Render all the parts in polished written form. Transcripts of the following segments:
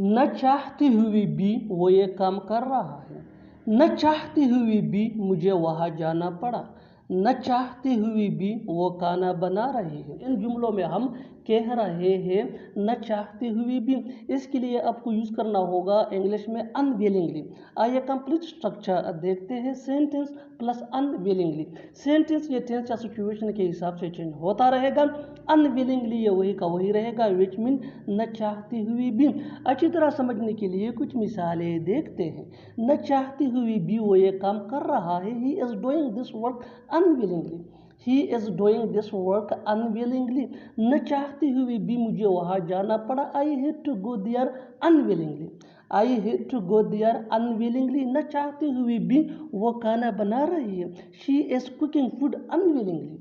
न चाहती हुई भी वो ये काम कर रहा है। न चाहती हुई भी मुझे वहाँ जाना पड़ा। न चाहती हुई भी वो खाना बना रही है। इन जुमलों में हम कह रहे हैं न चाहती हुई भी, इसके लिए आपको यूज़ करना होगा इंग्लिश में अनविलिंगली। आइए कंप्लीट स्ट्रक्चर देखते हैं। Sentence plus unwillingly. सेंटेंस ये टेंस या सिचुएशन के हिसाब से चेंज होता रहेगा। अनविलिंगली ये वही का वही रहेगा, विच मीन न चाहती हुई भी। अच्छी तरह समझने के लिए कुछ मिसालें देखते हैं। न चाहती हुई भी वो ये काम कर रहा है। He is doing this work unwillingly. He is doing this work unwillingly. न चाहती हुई भी मुझे वहाँ जाना पड़ा। I had to go there unwillingly. I had to go there unwillingly. न चाहती हुई भी वो खाना बना रही है। She is cooking food unwillingly.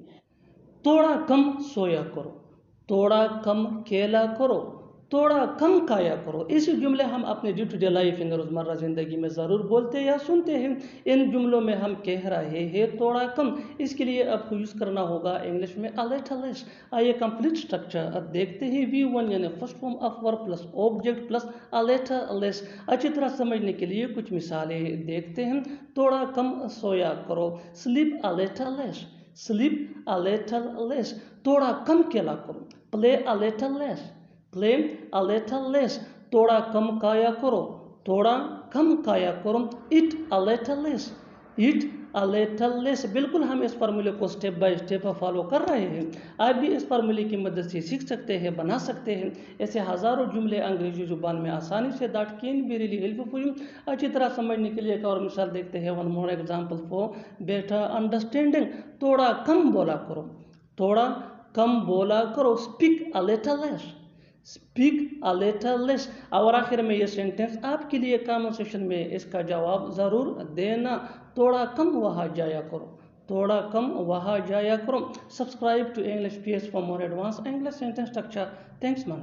थोड़ा कम सोया करो, थोड़ा कम खेला करो, थोड़ा कम खाया करो। इसी जुमले हम अपने day to day life in रोज़मर्रा ज़िंदगी में ज़रूर बोलते या सुनते हैं। इन जुमलों में हम कह रहे हैं थोड़ा कम, इसके लिए आपको यूज़ करना होगा इंग्लिश में अ लिटिल लेस। आइए कंप्लीट स्ट्रक्चर अब देखते हैं। V1 यानी first form of verb plus object plus a little less. अच्छी तरह समझने के लिए कुछ मिसालें देखते हैं। थोड़ा कम सोया करो, sleep a little less. Sleep a little less. थोड़ा कम खेला करो, play a little less. Play a little less. थोड़ा कम खाया करो, थोड़ा कम खाया करो। Eat a little less. Eat a little less. बिल्कुल हम इस फार्मूले को स्टेप बाय स्टेप फॉलो कर रहे हैं। आप भी इस फार्मूले की मदद से सीख सकते हैं, बना सकते हैं। ऐसे हज़ारों जुमले अंग्रेजी जुबान में आसानी say that can be really helpful. अच्छी तरह समझने के लिए एक और मिसाल देखते हैं। One more example for better understanding. थोड़ा कम बोला करो, थोड़ा कम बोला करो। Speak a little less. Speak a little less. और आखिर में ये सेंटेंस आपके लिए कमेंट सेक्शन में इसका जवाब ज़रूर देना। थोड़ा कम वहाँ जाया करो, थोड़ा कम वहाँ जाया करो। Subscribe to English PS for more advance English sentence structure. Thanks man.